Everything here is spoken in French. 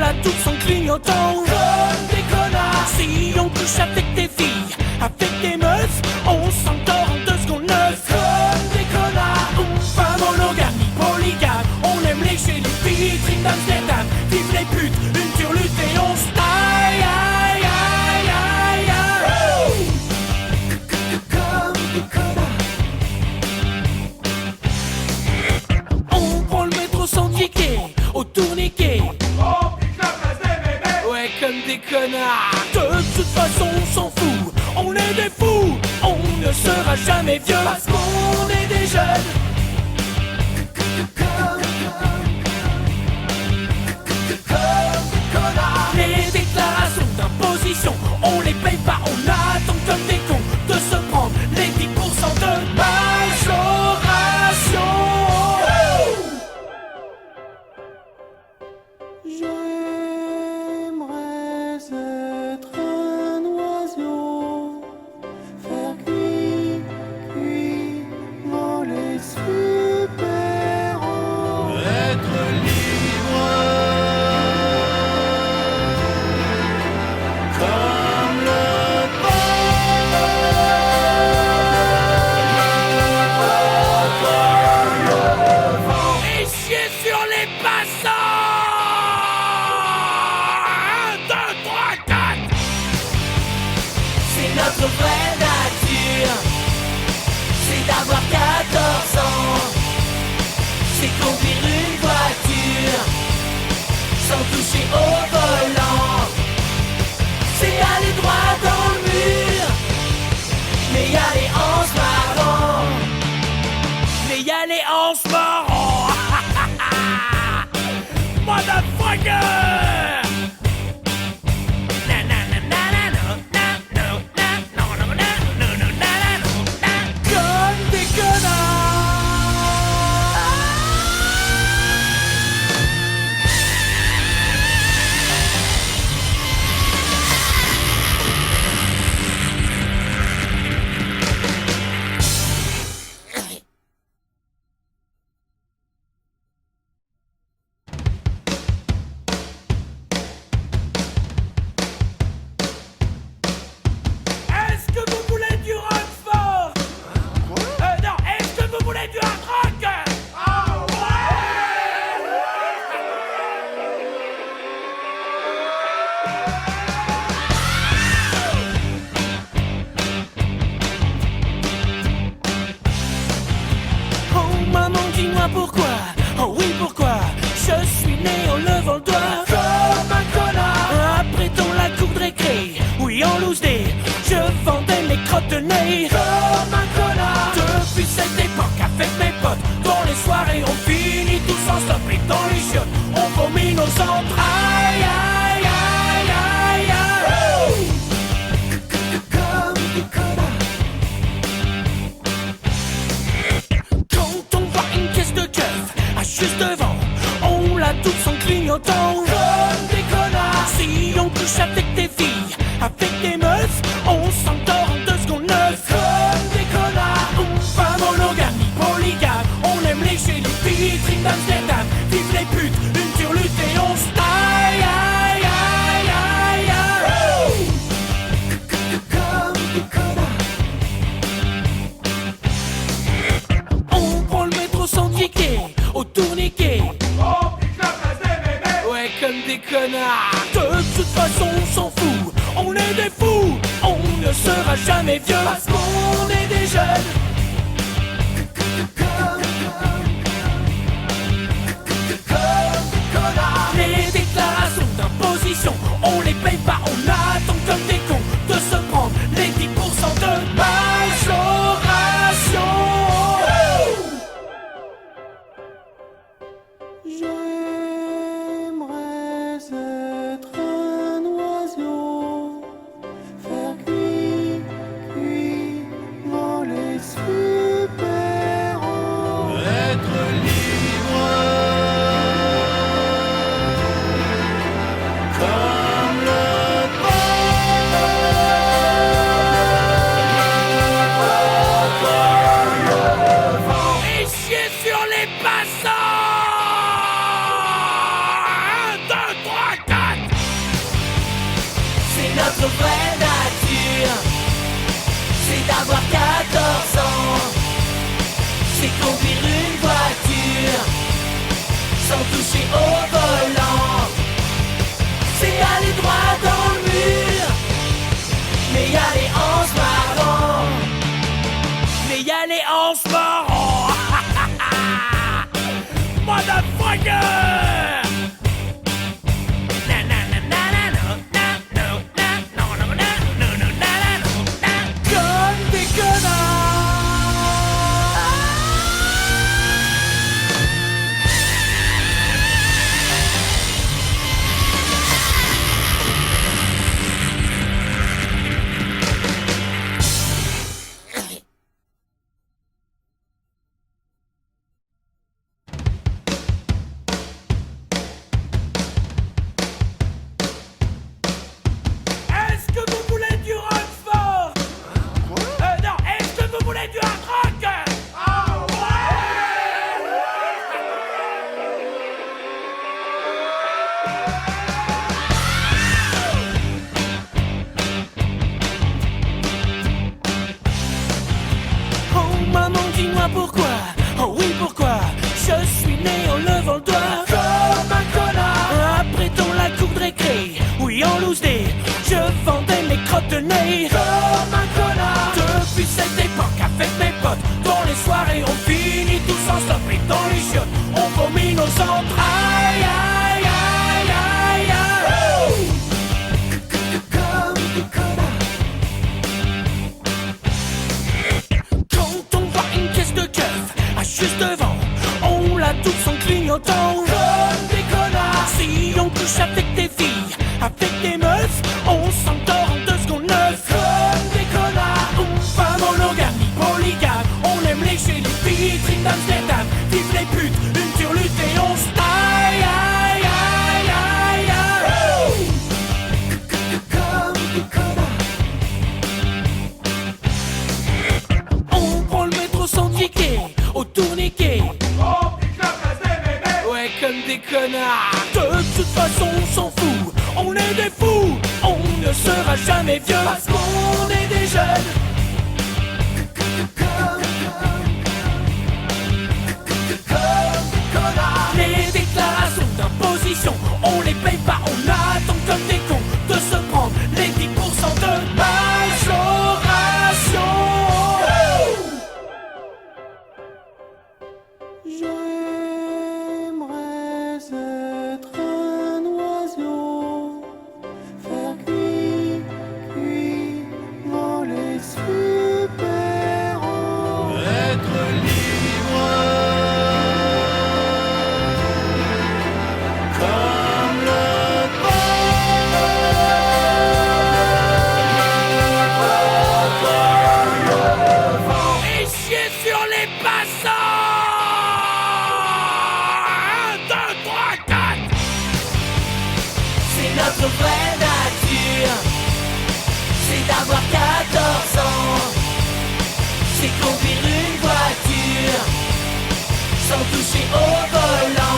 la tous en clignotant comme des connards. Si on couche avec des filles, avec des meufs, on s'endort en 2 secondes 9 comme des connards. Pas monogame ni polygame, on aime lécher les vitrines d'Amsterdam. Vive les putes, une turlute et on se aïe aïe aïe aïe aïe. Comme des connards. On prend le métro sans ticket, au tourniquet. Ouais, comme des connards. De toute façon, on s'en fout. On est des fous. On ne sera jamais vieux parce qu'on est des jeunes. Les déclarations d'imposition, on les paye pas. On attend comme des cons de se prendre les 10% de majoration. J'aimerais être un oiseau, faire cuit, voler super haut, être libre comme le vent et chier sur les passants. 1, 2, 3, 4. C'est notre vraie nature. C'est d'avoir 14 ans. C'est conduire une voiture sans toucher au volant. C'est aller droit dans le mur, mais y a les hanches marrants. Mais y a les hanches marrants. Motherfucker. Comme des Est-ce que vous voulez du rock fort? Non, est-ce que vous voulez du hard rock? Oh maman, dis-moi pourquoi, oh oui pourquoi, je suis né en levant le doigt comme un connard. Après dans la cour de récré, oui en loose day, je vendais mes crottes de nez comme un connard. Depuis cette époque avec mes potes, dans les soirées on finit tous en stop et dans les chiottes on vomit nos entrailles. Aïe aïe aïe aïe. Comme des connards. Quand on voit une caisse de keuf à juste devant, on la tous en clignotant comme des connards. Si on couche avec des filles, avec des meufs, on s'endort en 2 secondes 9 comme des connards. Pas monogame ni polygame, on aime lécher les vitrines d'Amsterdam. Vive les putes, une turlute et on se aïe aïe aïe aïe aïe. Comme des connards. On prend le métro sans ticket, au tourniquet. Ouais, comme des connards. De toute façon, on s'en fout. On est des fous. On ne sera jamais vieux parce qu'on est des jeunes. Les déclarations d'imposition, on les paye pas. On attend comme des cons de se prendre les 10% de majoration. J'aimerais être un oiseau, faire cuit, voler notre vraie nature. C'est d'avoir 14 ans. C'est conduire une voiture sans toucher au volant. C'est aller droit dans le mur, mais y a les hanches marrants. Mais y a les hanches marrants. Motherfucker! Comme des Est-ce que vous voulez du rock fort? Non, est-ce que vous voulez du hard rock? Oh maman, dis-moi pourquoi, oh oui pourquoi, je suis né en levant le doigt comme un connard. Après dans la cour de récré, oui en loose day, je vendais mes crottes de nez comme un connard. Depuis cette époque avec mes potes, dans les soirées on finit tous en stop et dans les chiottes on vomit nos entrailles. Aïe aïe aïe aïe. Comme des connards. Quand on voit une caisse de keuf juste devant, on la douce en clignotant comme des connards. Si on couche avec des filles, avec des meufs, on s'endort en 2 secondes 9 comme des connards. On pas monogame ni polygame, on aime lécher les vitrines d'Amsterdam. Vive les putes, une turlute et on se taille. Aïe aïe aïe aïe. Comme des connards. On prend le métro sans ticket, au tourniquet. Ouais, comme des connards. De toute façon, on s'en fout. On est des fous. On ne sera jamais vieux parce qu'on est des jeunes. Comme des connards. Les déclarations d'imposition, on les paye pas. On attend comme des cons de se prendre les 10% de majoration. J'aimerais être un oiseau, faire cuit, voler super haut, être libre comme le vent et chier sur les passants. 1, 2, 3, 4. C'est notre vraie nature. C'est d'avoir 14 ans. C'est conduire une voiture sans toucher au volant.